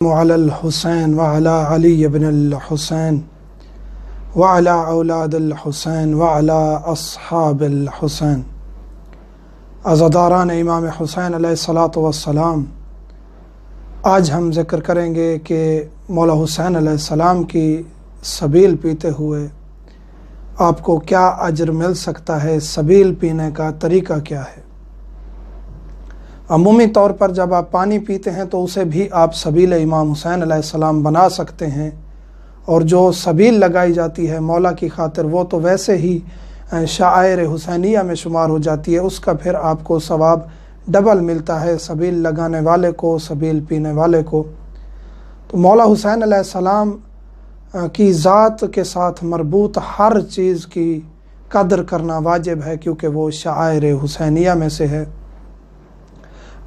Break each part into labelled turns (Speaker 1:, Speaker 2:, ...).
Speaker 1: وعلى الحسین وعلى علی بن الحسین وعلى اولاد الحسین وعلى اصحاب الحسین۔ عزاداران امام حسین علیہ الصلاۃ والسلام، آج ہم ذکر کریں گے کہ مولا حسین علیہ السلام کی سبیل پیتے ہوئے آپ کو کیا اجر مل سکتا ہے، سبیل پینے کا طریقہ کیا ہے۔ عمومی طور پر جب آپ پانی پیتے ہیں تو اسے بھی آپ سبیل امام حسین علیہ السلام بنا سکتے ہیں، اور جو سبیل لگائی جاتی ہے مولا کی خاطر وہ تو ویسے ہی شعائر حسینیہ میں شمار ہو جاتی ہے، اس کا پھر آپ کو ثواب ڈبل ملتا ہے، سبیل لگانے والے کو، سبیل پینے والے کو۔ تو مولا حسین علیہ السلام کی ذات کے ساتھ مربوط ہر چیز کی قدر کرنا واجب ہے، کیونکہ وہ شعائر حسینیہ میں سے ہے۔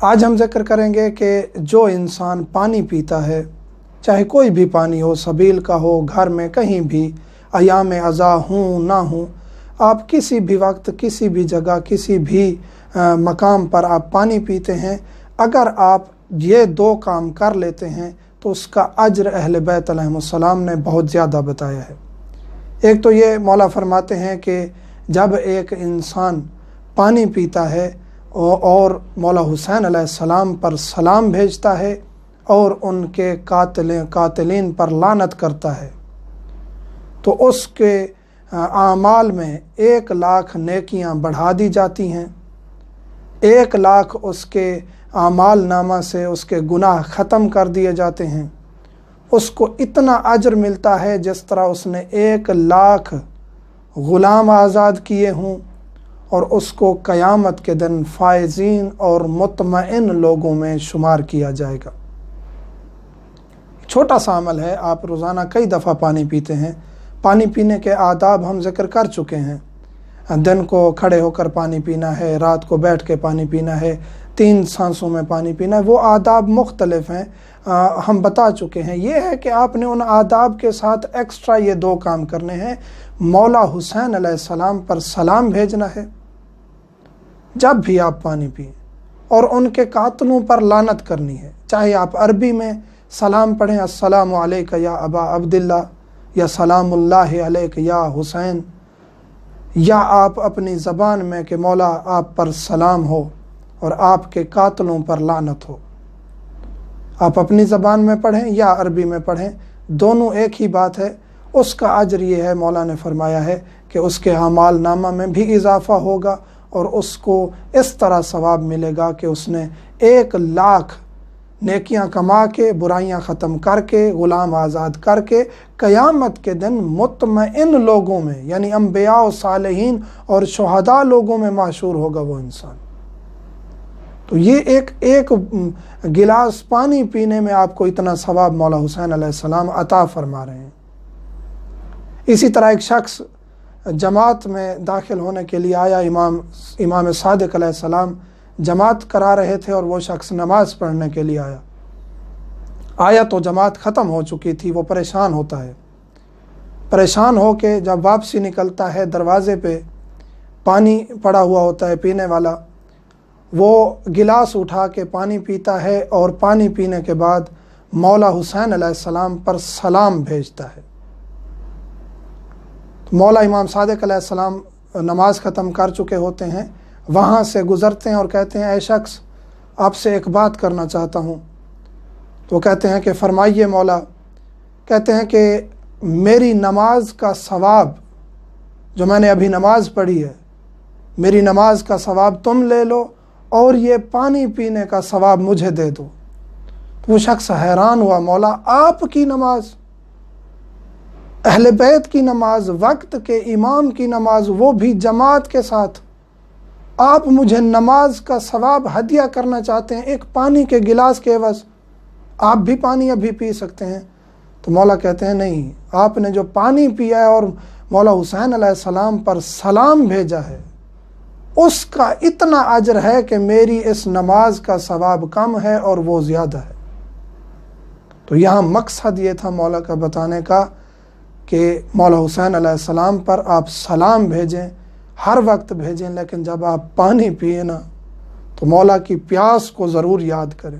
Speaker 1: آج ہم ذکر کریں گے کہ جو انسان پانی پیتا ہے، چاہے کوئی بھی پانی ہو، سبیل کا ہو، گھر میں کہیں بھی، ایام عزا ہوں نہ ہوں، آپ کسی بھی وقت، کسی بھی جگہ، کسی بھی مقام پر آپ پانی پیتے ہیں، اگر آپ یہ دو کام کر لیتے ہیں تو اس کا اجر اہل بیت علیہ السلام نے بہت زیادہ بتایا ہے۔ ایک تو یہ مولا فرماتے ہیں کہ جب ایک انسان پانی پیتا ہے اور مولا حسین علیہ السلام پر سلام بھیجتا ہے اور ان کے قاتلین پر لعنت کرتا ہے، تو اس کے اعمال میں 1,00,000 نیکیاں بڑھا دی جاتی ہیں، 1,00,000 اس کے اعمال نامہ سے اس کے گناہ ختم کر دیے جاتے ہیں، اس کو اتنا اجر ملتا ہے جس طرح اس نے 1,00,000 غلام آزاد کیے ہوں، اور اس کو قیامت کے دن فائزین اور مطمئن لوگوں میں شمار کیا جائے گا۔ چھوٹا سا عمل ہے، آپ روزانہ کئی دفعہ پانی پیتے ہیں، پانی پینے کے آداب ہم ذکر کر چکے ہیں، دن کو کھڑے ہو کر پانی پینا ہے، رات کو بیٹھ کے پانی پینا ہے، 3 سانسوں میں پانی پینا ہے، وہ آداب مختلف ہیں، ہم بتا چکے ہیں۔ یہ ہے کہ آپ نے ان آداب کے ساتھ ایکسٹرا یہ 2 کام کرنے ہیں، مولا حسین علیہ السلام پر سلام بھیجنا ہے جب بھی آپ پانی پئیں، اور ان کے قاتلوں پر لعنت کرنی ہے، چاہے آپ عربی میں سلام پڑھیں، السلام علیک یا ابا عبداللہ، یا سلام اللہ علیک یا حسین، یا آپ اپنی زبان میں کہ مولا آپ پر سلام ہو اور آپ کے قاتلوں پر لعنت ہو، آپ اپنی زبان میں پڑھیں یا عربی میں پڑھیں، دونوں ایک ہی بات ہے۔ اس کا اجر یہ ہے، مولا نے فرمایا ہے کہ اس کے اعمال نامہ میں بھی اضافہ ہوگا، اور اس کو اس طرح ثواب ملے گا کہ اس نے 1,00,000 نیکیاں کما کے، برائیاں ختم کر کے، غلام آزاد کر کے، قیامت کے دن مطمئن لوگوں میں، یعنی انبیاء و صالحین اور شہداء لوگوں میں معشور ہوگا وہ انسان۔ تو یہ ایک گلاس پانی پینے میں آپ کو اتنا ثواب مولا حسین علیہ السلام عطا فرما رہے ہیں۔ اسی طرح ایک شخص جماعت میں داخل ہونے کے لیے آیا، امام صادق علیہ السلام جماعت کرا رہے تھے، اور وہ شخص نماز پڑھنے کے لیے آیا تو جماعت ختم ہو چکی تھی، وہ پریشان ہوتا ہے، پریشان ہو کے جب واپسی نکلتا ہے، دروازے پہ پانی پڑا ہوا ہوتا ہے پینے والا، وہ گلاس اٹھا کے پانی پیتا ہے، اور پانی پینے کے بعد مولا حسین علیہ السلام پر سلام بھیجتا ہے۔ مولا امام صادق علیہ السلام نماز ختم کر چکے ہوتے ہیں، وہاں سے گزرتے ہیں اور کہتے ہیں، اے شخص، آپ سے ایک بات کرنا چاہتا ہوں۔ تو کہتے ہیں کہ فرمائیے مولا۔ کہتے ہیں کہ میری نماز کا ثواب، جو میں نے ابھی نماز پڑھی ہے، میری نماز کا ثواب تم لے لو، اور یہ پانی پینے کا ثواب مجھے دے دو۔ تو وہ شخص حیران ہوا، مولا آپ کی نماز، اہل بیت کی نماز، وقت کے امام کی نماز، وہ بھی جماعت کے ساتھ، آپ مجھے نماز کا ثواب ہدیہ کرنا چاہتے ہیں ایک پانی کے گلاس کے عوض؟ آپ بھی پانی ابھی پی سکتے ہیں۔ تو مولا کہتے ہیں، نہیں، آپ نے جو پانی پیا ہے اور مولا حسین علیہ السلام پر سلام بھیجا ہے، اس کا اتنا اجر ہے کہ میری اس نماز کا ثواب کم ہے اور وہ زیادہ ہے۔ تو یہاں مقصد یہ تھا مولا کا بتانے کا کہ مولا حسین علیہ السلام پر آپ سلام بھیجیں، ہر وقت بھیجیں، لیکن جب آپ پانی پئیں نا تو مولا کی پیاس کو ضرور یاد کریں۔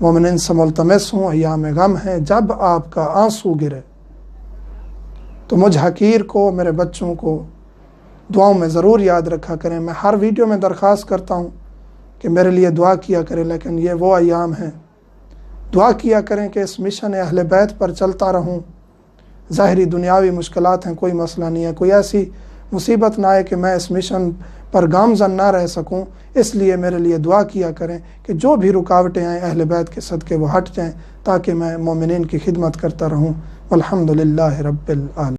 Speaker 1: مومنین سے ملتمس ہوں، ایام غم ہیں، جب آپ کا آنسو گرے تو مجھ حقیر کو، میرے بچوں کو دعاؤں میں ضرور یاد رکھا کریں۔ میں ہر ویڈیو میں درخواست کرتا ہوں کہ میرے لیے دعا کیا کریں، لیکن یہ وہ ایام ہیں، دعا کیا کریں کہ اس مشن اہل بیت پر چلتا رہوں۔ ظاہری دنیاوی مشکلات ہیں، کوئی مسئلہ نہیں ہے، کوئی ایسی مصیبت نہ آئے کہ میں اس مشن پر گامزن نہ رہ سکوں، اس لیے میرے لیے دعا کیا کریں کہ جو بھی رکاوٹیں آئیں اہل بیت کے صدقے وہ ہٹ جائیں، تاکہ میں مومنین کی خدمت کرتا رہوں۔ والحمدللہ رب العالمین۔